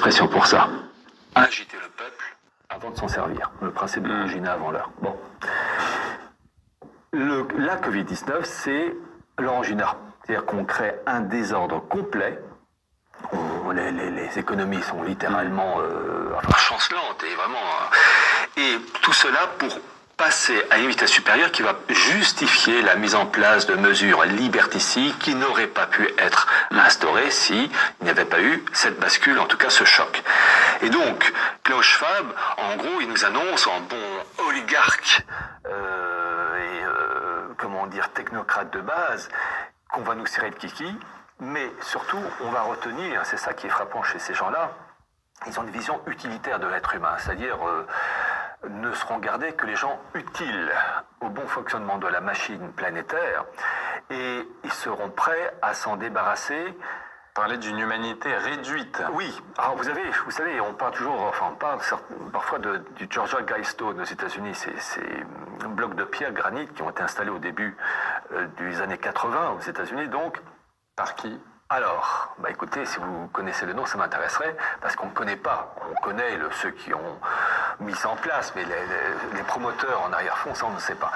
expression pour ça. Agiter le peuple avant de s'en servir. Le principe de l'angina avant l'heure. Bon. La Covid-19, c'est l'angina. C'est-à-dire qu'on crée un désordre complet. Les économies sont littéralement chancelantes et vraiment. Et tout cela pour passer à une vitesse supérieure qui va justifier la mise en place de mesures liberticides qui n'auraient pas pu être instaurées s'il n'y avait pas eu cette bascule, en tout cas ce choc. Et donc, Klaus Schwab, en gros, il nous annonce en bon oligarque technocrate de base, qu'on va nous serrer le kiki, mais surtout, on va retenir, c'est ça qui est frappant chez ces gens-là, ils ont une vision utilitaire de l'être humain, c'est-à-dire ne seront gardés que les gens utiles au bon fonctionnement de la machine planétaire, et ils seront prêts à s'en débarrasser. Parler d'une humanité réduite. Oui. Alors vous savez, on parle parfois du Georgia Guidestone aux États-Unis, ces blocs de pierre granit qui ont été installés au début des années 80 aux États-Unis, donc. Par qui? Alors, écoutez, si vous connaissez le nom, ça m'intéresserait, parce qu'on ne connaît pas. On connaît ceux qui ont mis ça en place, mais les promoteurs en arrière-fond, ça on ne sait pas.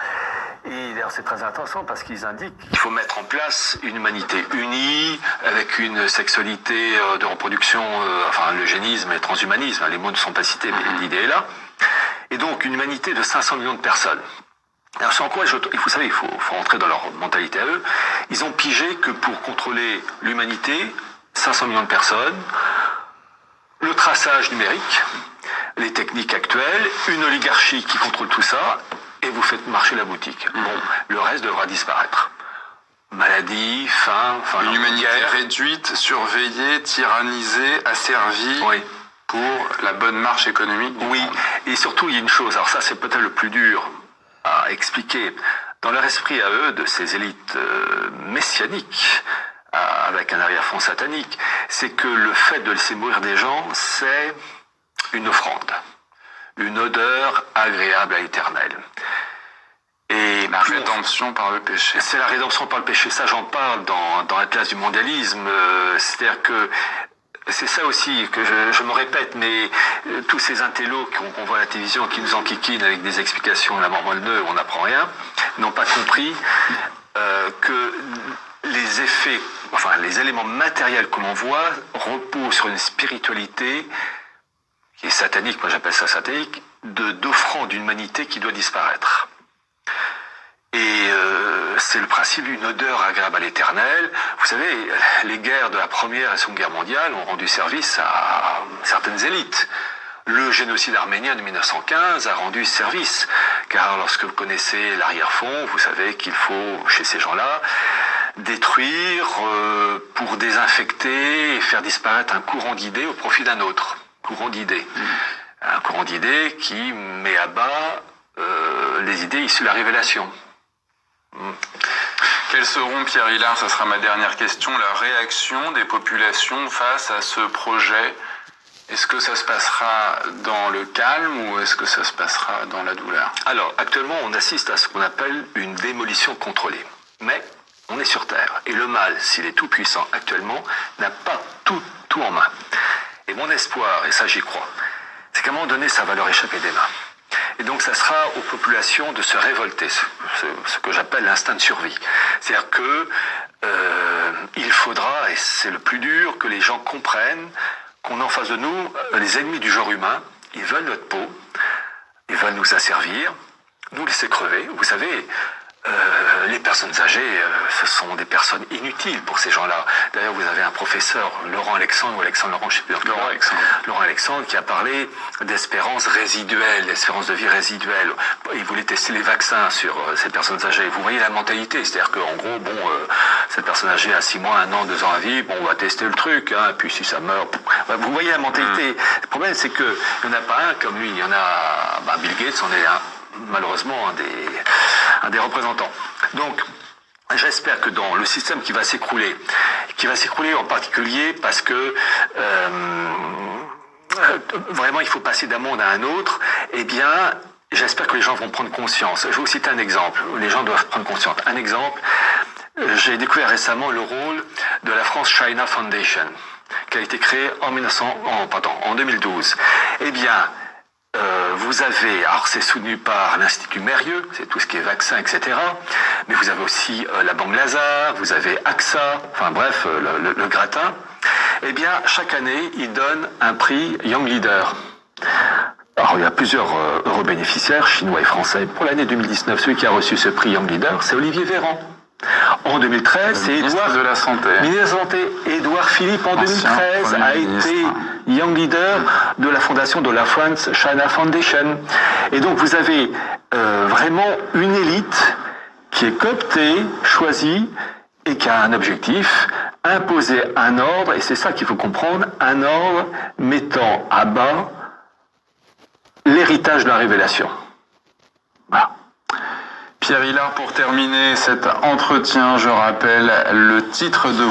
Et d'ailleurs, c'est très intéressant parce qu'ils indiquent qu'il faut mettre en place une humanité unie, avec une sexualité de reproduction, l'eugénisme et le transhumanisme, les mots ne sont pas cités, mais l'idée est là. Et donc, une humanité de 500 millions de personnes. Alors, sans quoi, vous savez, il faut rentrer dans leur mentalité à eux. Ils ont pigé que pour contrôler l'humanité, 500 millions de personnes, le traçage numérique, les techniques actuelles, une oligarchie qui contrôle tout ça, et vous faites marcher la boutique. Bon, le reste devra disparaître. Maladie, faim, une humanité réduite, surveillée, tyrannisée, asservie. Oui. Pour la bonne marche économique. Oui, et surtout il y a une chose, alors ça c'est peut-être le plus dur à expliquer, dans leur esprit à eux, de ces élites messianiques, avec un arrière-fond satanique, c'est que le fait de laisser mourir des gens, c'est une offrande, une odeur agréable à l'éternel. Et la rédemption par le péché. C'est la rédemption par le péché, ça j'en parle dans l'Atlas du mondialisme, c'est-à-dire que c'est ça aussi que je me répète, mais tous ces intellos qu'on voit à la télévision, qui nous enquiquinent avec des explications à la mort moelle-neu, on n'apprend rien, n'ont pas compris que les effets, les éléments matériels que l'on voit reposent sur une spiritualité qui est satanique, moi j'appelle ça satanique, d'offrande d'humanité qui doit disparaître. Et c'est le principe d'une odeur agréable à l'éternel. Vous savez, les guerres de la Première et la Seconde Guerre mondiale ont rendu service à certaines élites. Le génocide arménien de 1915 a rendu service, car lorsque vous connaissez l'arrière-fond, vous savez qu'il faut, chez ces gens-là, détruire pour désinfecter et faire disparaître un courant d'idées au profit d'un autre courant d'idées. Un courant d'idées qui met à bas les idées issues de la révélation. Quelles seront, Pierre Hillard, ça sera ma dernière question, la réaction des populations face à ce projet? Est-ce que ça se passera dans le calme ou est-ce que ça se passera dans la douleur? Alors, actuellement, on assiste à ce qu'on appelle une démolition contrôlée. Mais on est sur Terre. Et le mal, s'il est tout puissant actuellement, n'a pas tout en main. Et mon espoir, et ça j'y crois, c'est qu'à un moment donné, ça va leur échapper des mains. Et donc ça sera aux populations de se révolter, ce que j'appelle l'instinct de survie. C'est-à-dire que il faudra, et c'est le plus dur, que les gens comprennent qu'on a en face de nous les ennemis du genre humain. Ils veulent notre peau, ils veulent nous asservir, nous laisser crever. Vous savez, les personnes âgées, ce sont des personnes inutiles pour ces gens-là. D'ailleurs, vous avez un professeur, Laurent Alexandre, je sais plus. Laurent Alexandre, qui a parlé d'espérance résiduelle, d'espérance de vie résiduelle. Il voulait tester les vaccins sur ces personnes âgées. Vous voyez la mentalité, c'est-à-dire qu'en gros, cette personne âgée a 6 mois, 1 an, 2 ans à vivre, on va tester le truc, et puis si ça meurt... Vous voyez la mentalité. Le problème, c'est qu'il n'y en a pas un comme lui, il y en a... Bill Gates en est malheureusement un des représentants. Donc, j'espère que dans le système qui va s'écrouler en particulier parce que vraiment il faut passer d'un monde à un autre, eh bien, j'espère que les gens vont prendre conscience. Je vais vous citer un exemple, les gens doivent prendre conscience. Un exemple, j'ai découvert récemment le rôle de la France China Foundation, qui a été créé en 2012. Eh bien, vous avez, alors c'est soutenu par l'Institut Mérieux, c'est tout ce qui est vaccin, etc. Mais vous avez aussi la Banque Lazare, vous avez AXA, enfin bref, le gratin. Eh bien, chaque année, ils donnent un prix Young Leader. Alors, il y a plusieurs heureux bénéficiaires, chinois et français. Pour l'année 2019, celui qui a reçu ce prix Young Leader, c'est Olivier Véran. En 2013, c'est Ministre de la Santé. Ministre de la Santé. Édouard Philippe, en 2013, a été Young Leader de la fondation de la France China Foundation. Et donc, vous avez vraiment une élite qui est cooptée, choisie, et qui a un objectif, imposer un ordre, et c'est ça qu'il faut comprendre, un ordre mettant à bas l'héritage de la révélation. Voilà. Pierre Hilard, pour terminer cet entretien, je rappelle le titre de